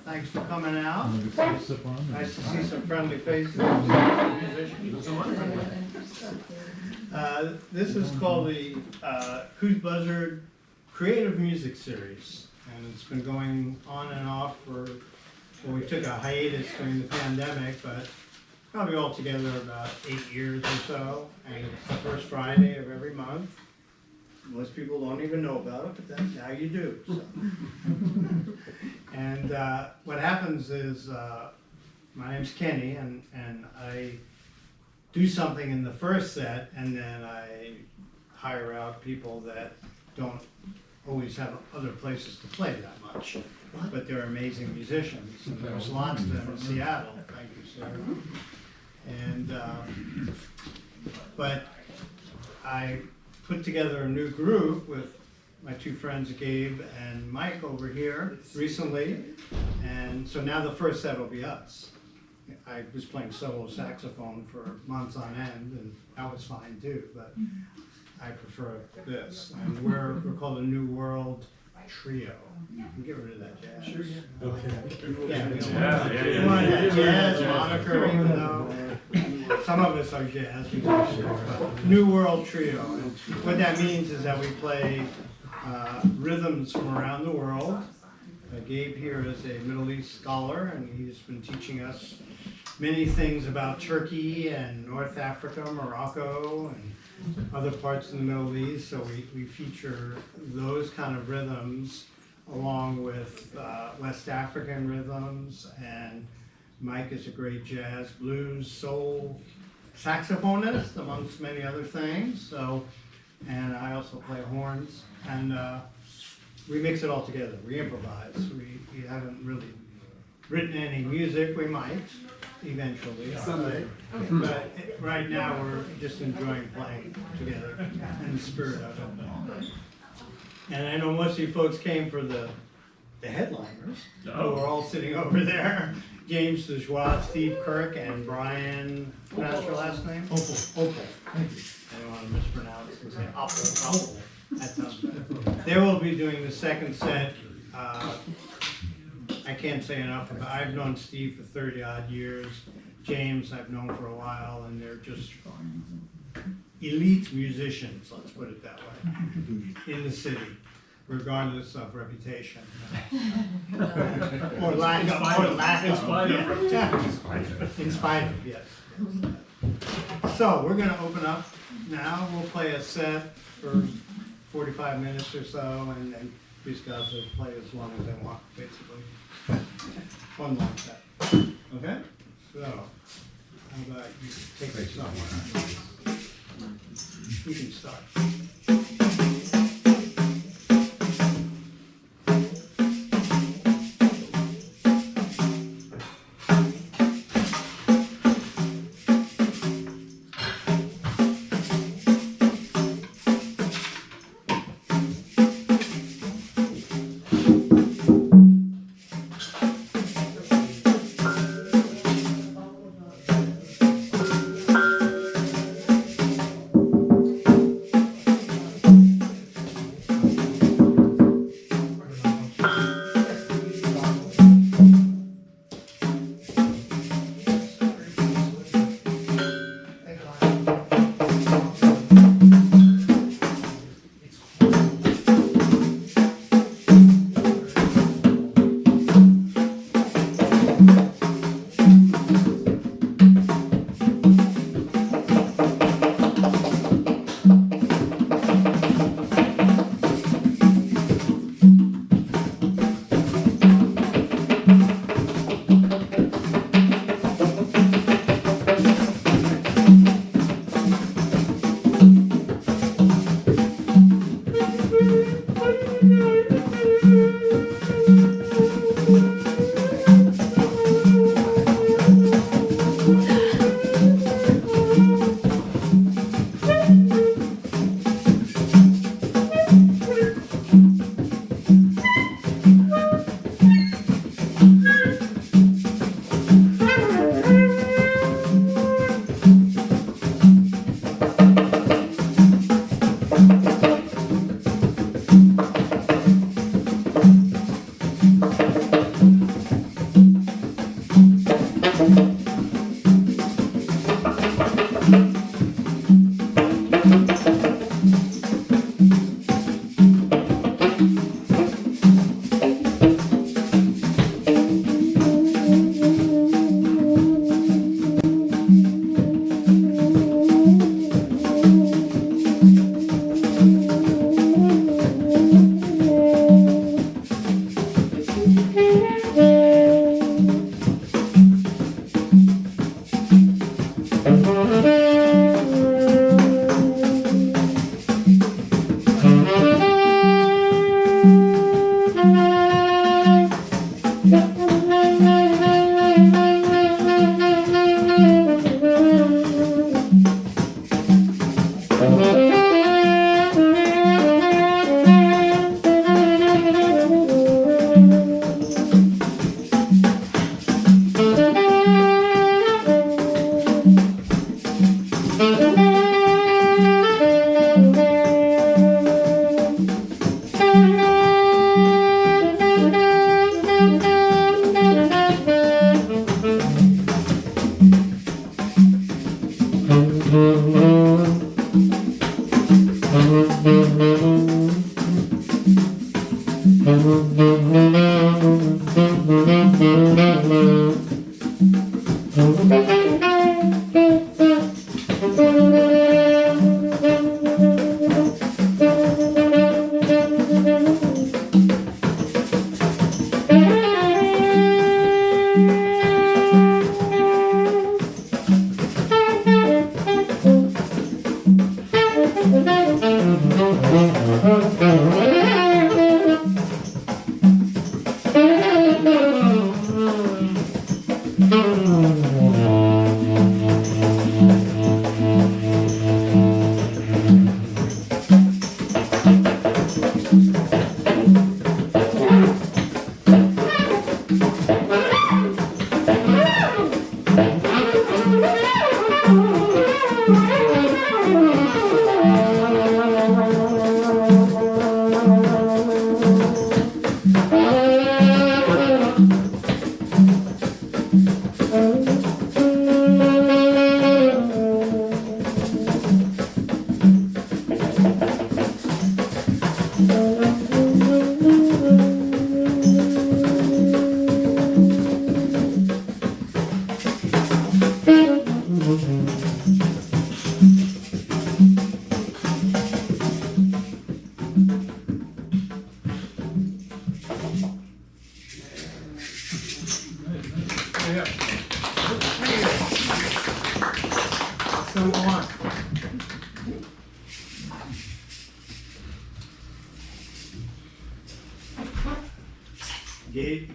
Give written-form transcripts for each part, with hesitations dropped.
Thanks for coming out. Nice Nice to see some friendly faces. This is called the Coos Buzzard Creative Music Series, and it's been going on and off for, well, we took a hiatus during the pandemic, but probably altogether about 8 years or so, and it's the first Friday of every month. Most people don't even know about it, but then now you do. So. And what happens is, my name's Kenny, and I do something in the first set, and then I hire out people that don't always have other places to play that much, but they're amazing musicians, and there's lots of them in Seattle. Thank you, Sarah. And but I put together a new group with my two friends Gabe and Mike over here recently, and so now the first set will be us. I was playing solo saxophone for months on end, and that was fine too, but I prefer this. And we're called a New World Trio. You can get rid of that jazz. Sure. Okay. Yeah, we want that jazz moniker, even though some of us are jazz musicians. But New World Trio. And what that means is that we play rhythms from around the world. Gabe here is a Middle East scholar, and he's been teaching us many things about Turkey and North Africa, Morocco, and other parts in the Middle East. So we feature those kind of rhythms along with West African rhythms, and Mike is a great jazz, blues, soul saxophonist, amongst many other things. So, and I also play horns, and we mix it all together. We improvise. We haven't really written any music. We might eventually, but right now we're just enjoying playing together in the spirit of it. And I know most of you folks came for the headliners, who are all sitting over there. James DeJoie, Steve Kirk, and Brian, pronounce your last name? Opal. Thank you. I don't want to mispronounce and say Opal. That sounds better. They will be doing the second set. I can't say enough about. I've known Steve for 30 odd years. James I've known for a while, and they're just elite musicians, let's put it that way, in the city, regardless of reputation. Or lack of. In spite of, yes. So we're gonna open up now. We'll play a set for 45 minutes or so, and then these guys will play as long as they want, basically. One long set. Okay? So, how about you take this somewhere? You can start.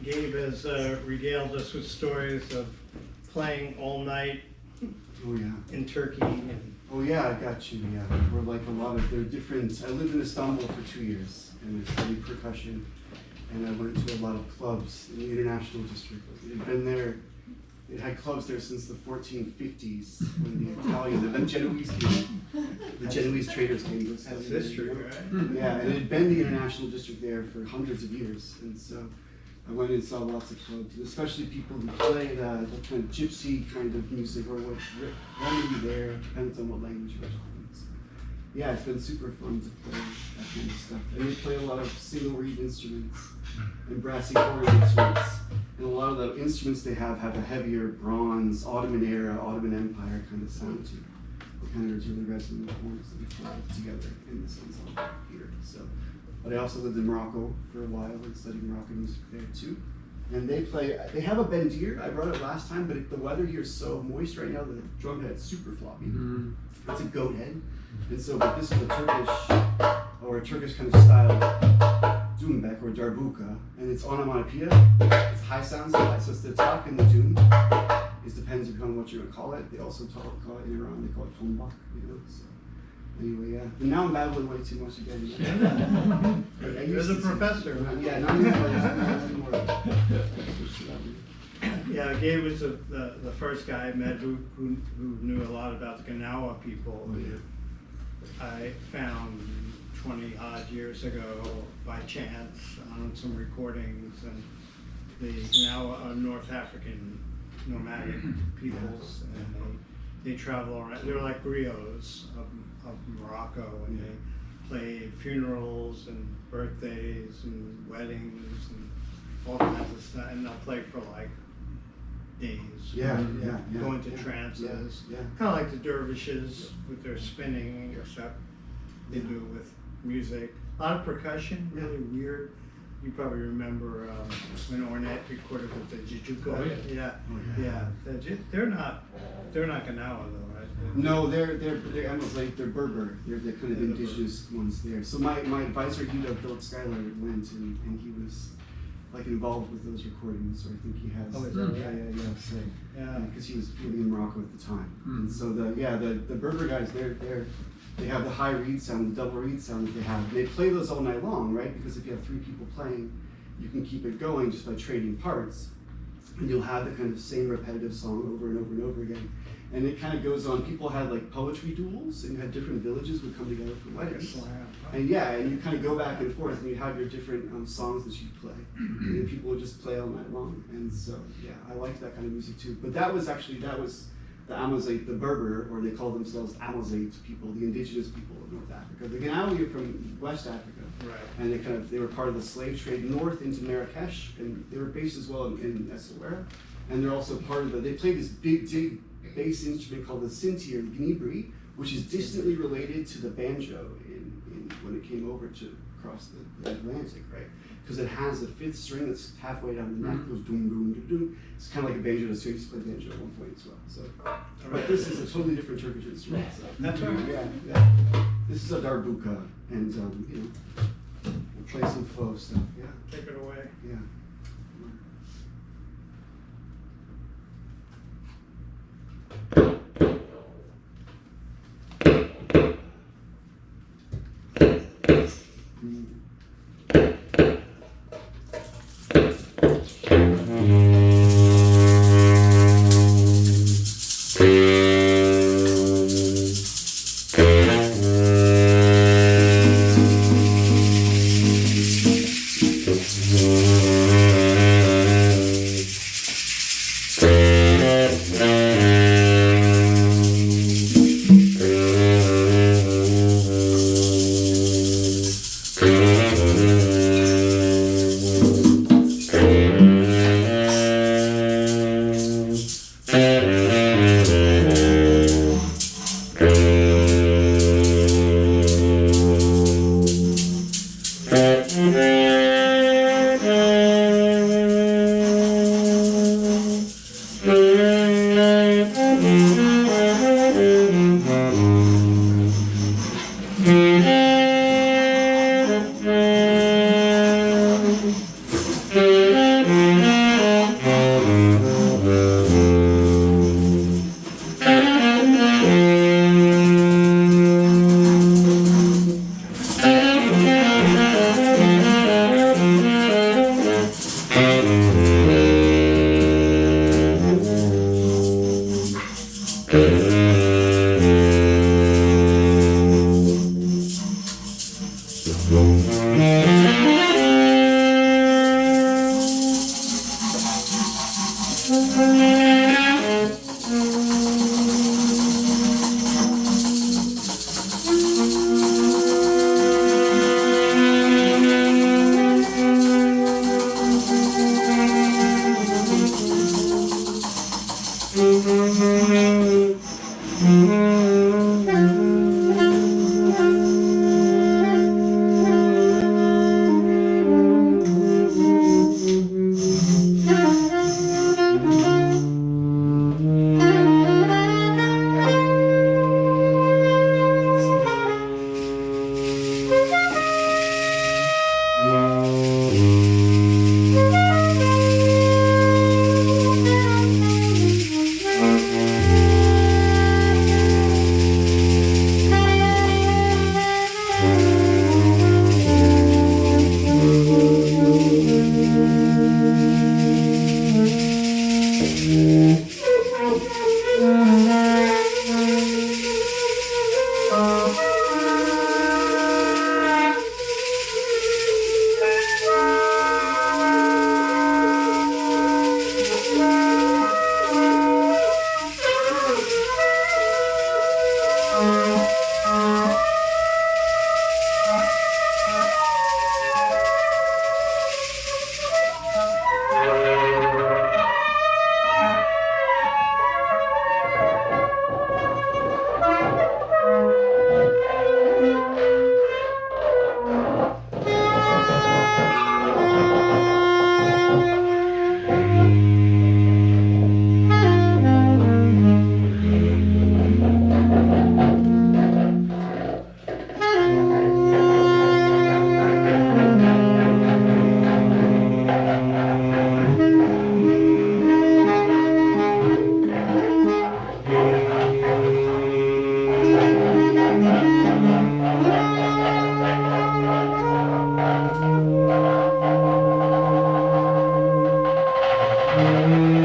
Gabe has regaled us with stories of playing all night Oh yeah. in Turkey. And Oh yeah, I got you. Yeah, we're like a lot of. They're different. I lived in Istanbul for 2 years and I studied percussion, and I went to a lot of clubs in the International District. It had been there. It had clubs there since the 1450s when the Italian, the Genoese came. The Genoese traders came to study. that's history, right? Yeah, and it had been the International District there for hundreds of years, and so I went and saw lots of clubs, especially people who played the kind of gypsy kind of music, or what remedy there, depends on what language you're talking. So, yeah, it's been super fun to play that kind of stuff. And they play a lot of single reed instruments and brassy horn instruments. And a lot of the instruments they have a heavier bronze, Ottoman era, Ottoman Empire kind of sound to it. They kind of really resonant horns that we play together in the sense of here. So, but I also lived in Morocco for a while and studied Moroccan music there too. And they have a bendir. I brought it last time, but the weather here is so moist right now, the drum head's super floppy. Mm-hmm. It's a goat head. And so, but this is a Turkish kind of style doumbek or darbuka, and it's onomatopoeia. It's high sounds, so it's the talk and the doom. It depends upon what you're gonna call it. They also call it in Iran, they call it tombak, you know. So anyway, yeah. But now I'm babbling way too much again. You're the professor. Yeah, not anymore. Yeah, Gabe was the first guy I met who knew a lot about the Gnawa people. Oh, yeah. I found 20 odd years ago by chance on some recordings, and the Gnawa are North African nomadic peoples, and they travel around. They're like griots of Morocco, and they play funerals and birthdays and weddings and all kinds of stuff, and they'll play for like days. Yeah. Go into trances. Yeah. Kind of like the dervishes with their spinning, except they do it with music. A lot of percussion, really weird. You probably remember when Ornette recorded with the Jijuka. Oh, yeah. Yeah. They're not Gnawa though, right? No, they're almost like they're Berber. They're the kind of indigenous ones there. So my advisor, Philip Schuyler, went and he was like involved with those recordings, or I think he has. Oh, is that yeah, right? So, Yeah. because he was living in Morocco at the time. And so the Berber guys, they have the high reed sound, the double reed sound that they have. And they play those all night long, right? Because if you have 3 people playing, you can keep it going just by trading parts, and you'll have the kind of same repetitive song over and over and over again. And it kind of goes on. People had like poetry duels, and you had different villages would come together for weddings. And and you kind of go back and forth, and you have your different songs that you play, and then people would just play all night long. And so, I liked that kind of music too. But that was the Amazigh, the Berber, or they call themselves Amazigh people, the indigenous people of North Africa. The Ganawi are from West Africa, Right. and they were part of the slave trade north into Marrakesh, and they were based as well in Essaouira. And they're also part of they play this big bass instrument called the Sinti or the Gnibri, which is distantly related to the banjo when it came over to across the Atlantic, right? Because it has a 5th string that's halfway down the neck, goes doom doom doom doom. It's kind of like a banjo, so you used to play banjo at one point as well. So, but this is a totally different Turkish instrument. So. That's right. Yeah. This is a darbuka, and we'll play some faux stuff. Yeah. Take it away. Yeah. Thank you.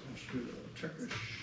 Let's do the Turkish.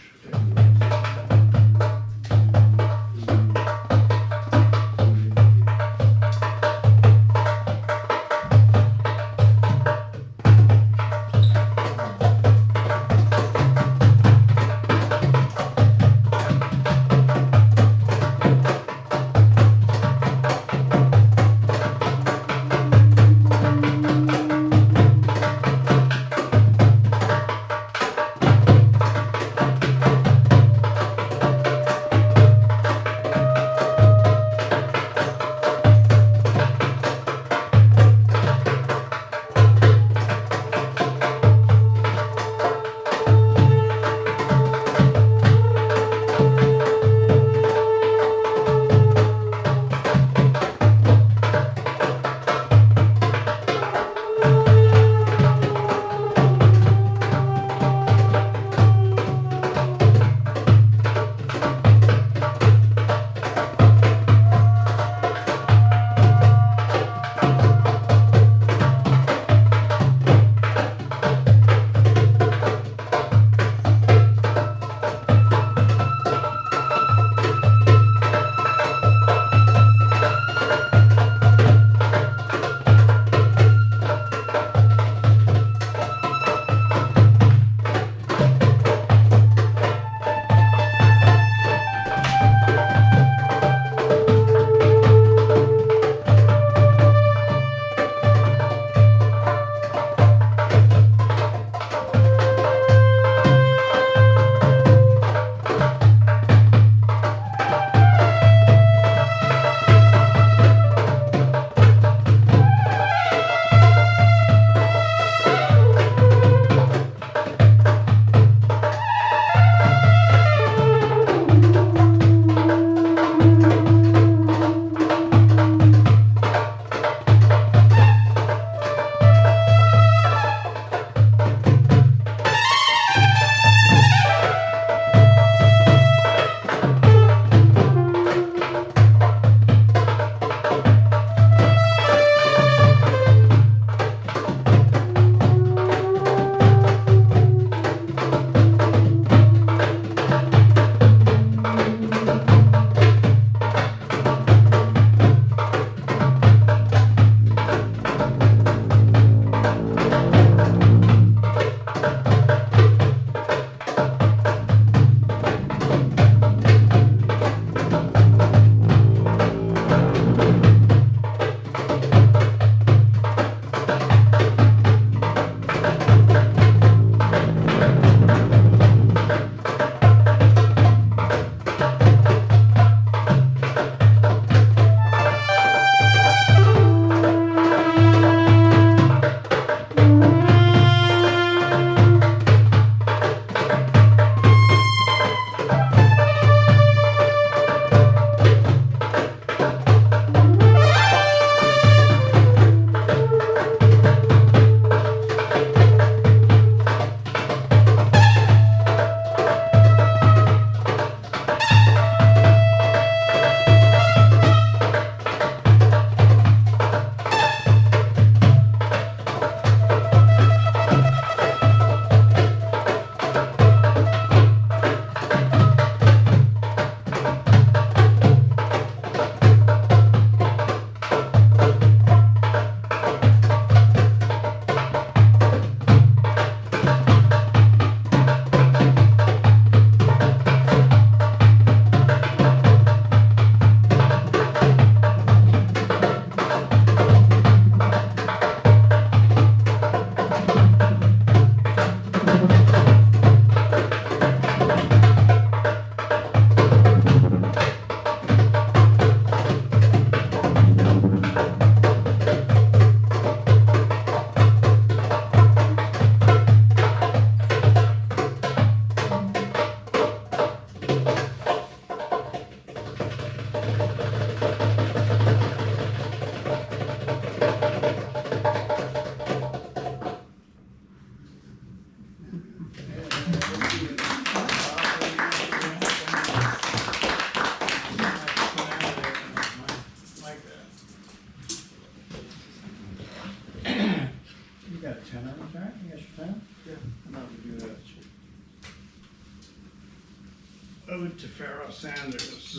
Ode to Pharaoh Sanders.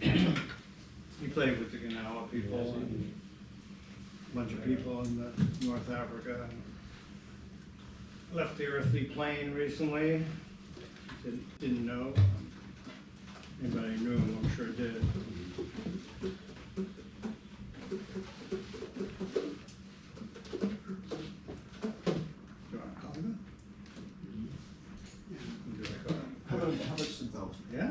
He played with the Ganawa people and a bunch of people in North Africa. Left the earthly plane recently. Didn't know. Anybody knew him, I'm sure did. Do you want to call him? Do I call him? How about some bells? Yeah.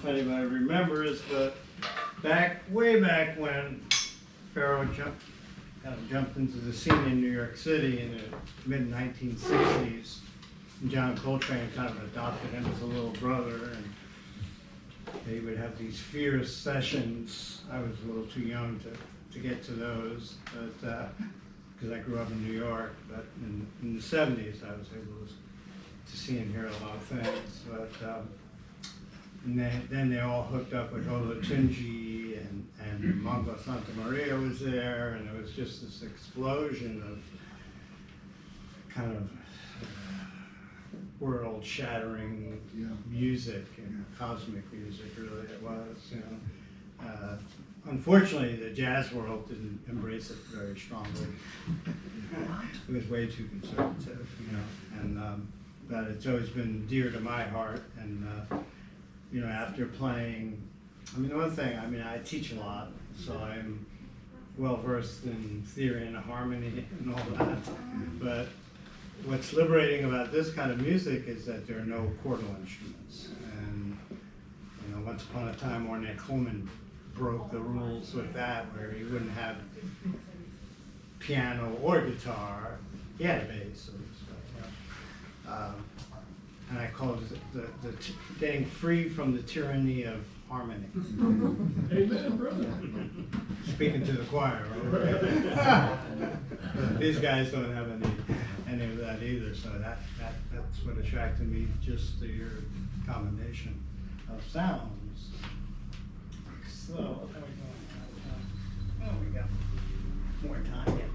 if anybody remembers, but way back when Pharoah jumped into the scene in New York City in the mid-1960s, John Coltrane kind of adopted him as a little brother, and they would have these fierce sessions. I was a little too young to get to those, but because I grew up in New York, but in the 70s I was able to see and hear a lot of things. But and then they all hooked up with Olatunji, and Mongo Santa Maria was there, and it was just this explosion of kind of world-shattering music and cosmic music. Really, it was. You know, unfortunately, the jazz world didn't embrace it very strongly. It was way too conservative, you know. And but it's always been dear to my heart. And you know, after playing, I mean, the one thing, I mean, I teach a lot, so I'm well versed in theory and harmony and all that. But what's liberating about this kind of music is that there are no chordal instruments. And you know, once upon a time, Ornette Coleman broke the rules with that, where he wouldn't have piano or guitar. He had a bass, so you know. And I call it getting free from the tyranny of harmony. Amen, brother. Speaking to the choir, right? These guys don't have any of that either, so that's what attracted me, just to your combination of sounds. So, how we going? Oh, we got more time yet.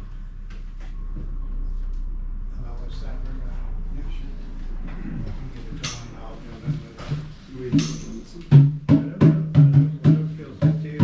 What's that? Give it to him, I'll do it with that. Whatever feels good to you.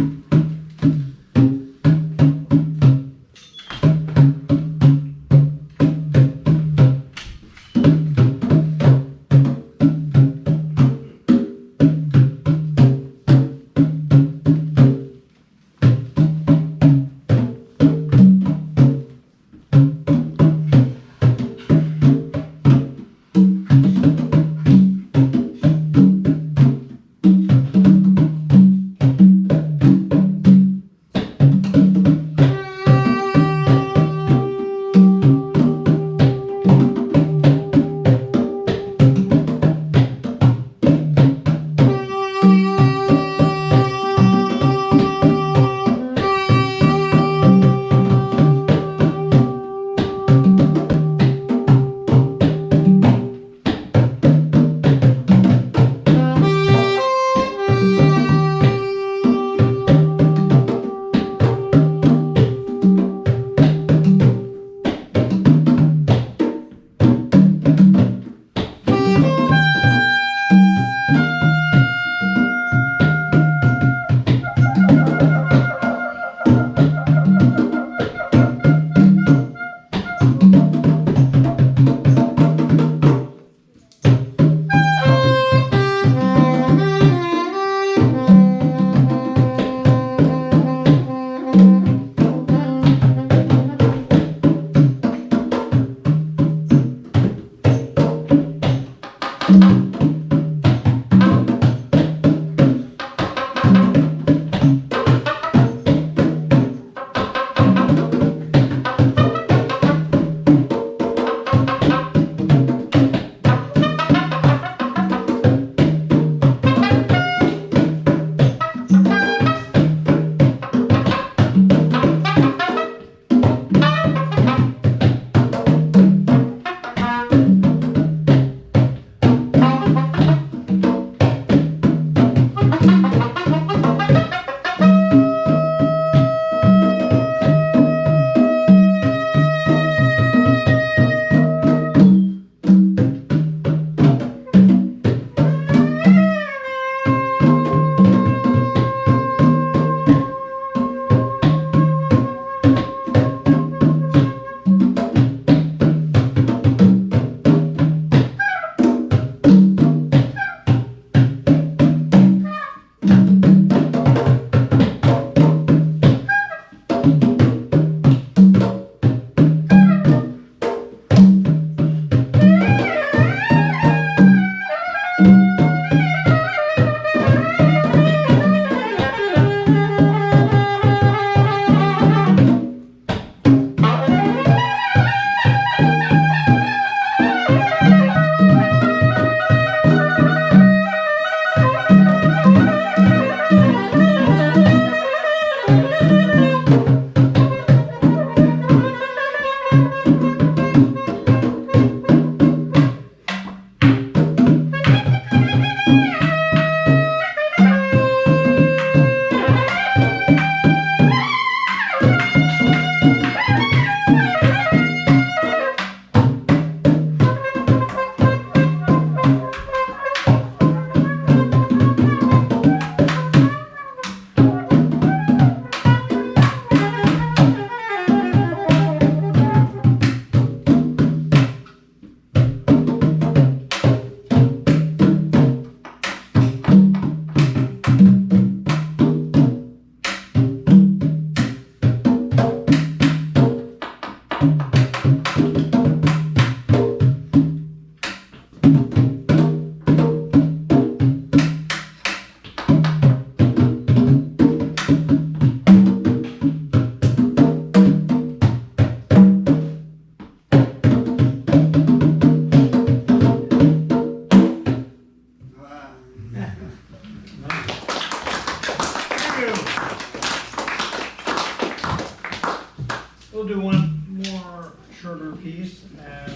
we'll do one more shorter piece and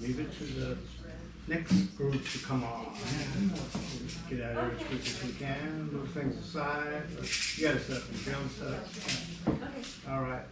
leave it to the next group to come on. Get out of here as quick as we can, move things aside. You gotta set up the drum set. All right.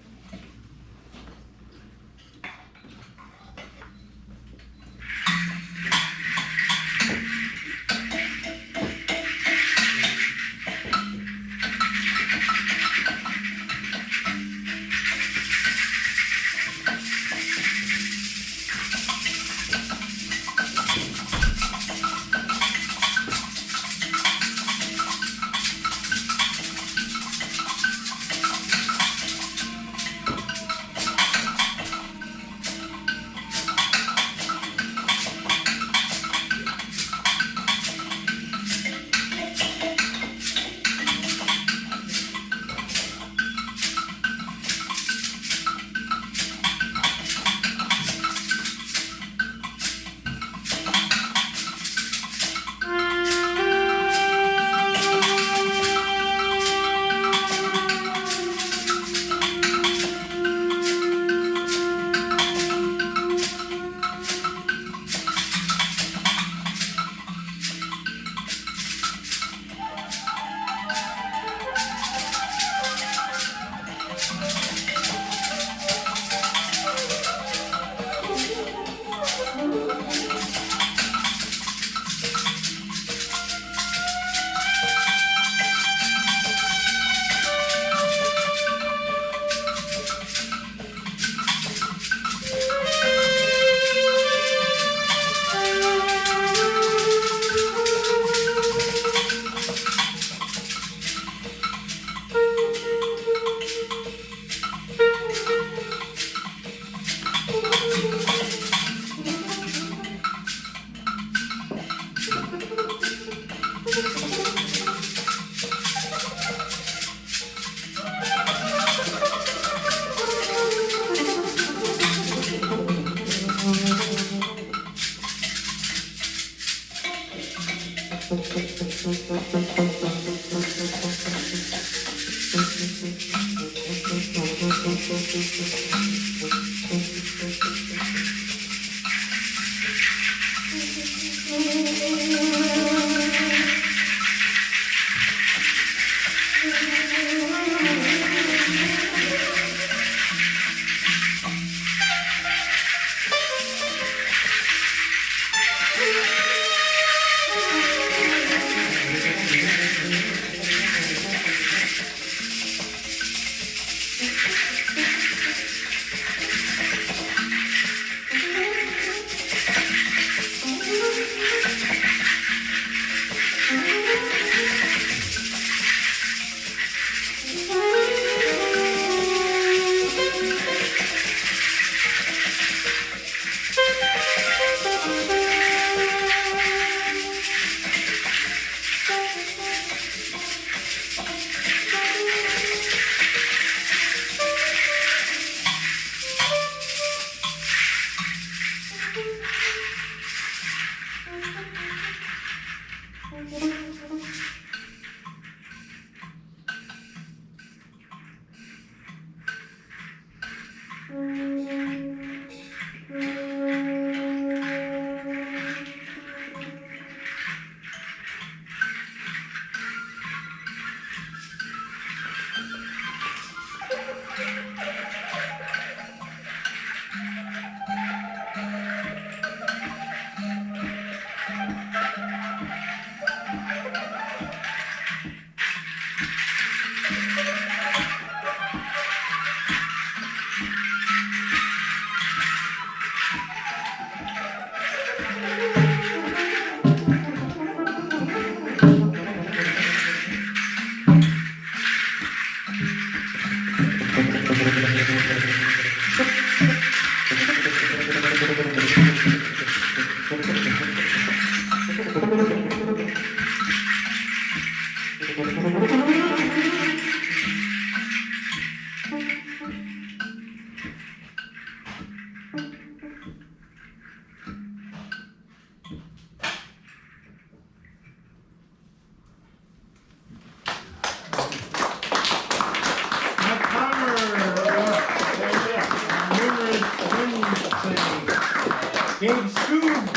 Gabe Scoob.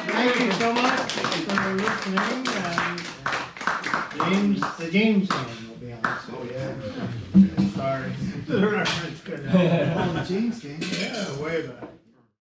Thank you so much for listening. The James game will be on. So yeah. Sorry. The reference good. Oh, the James game. Yeah, way back.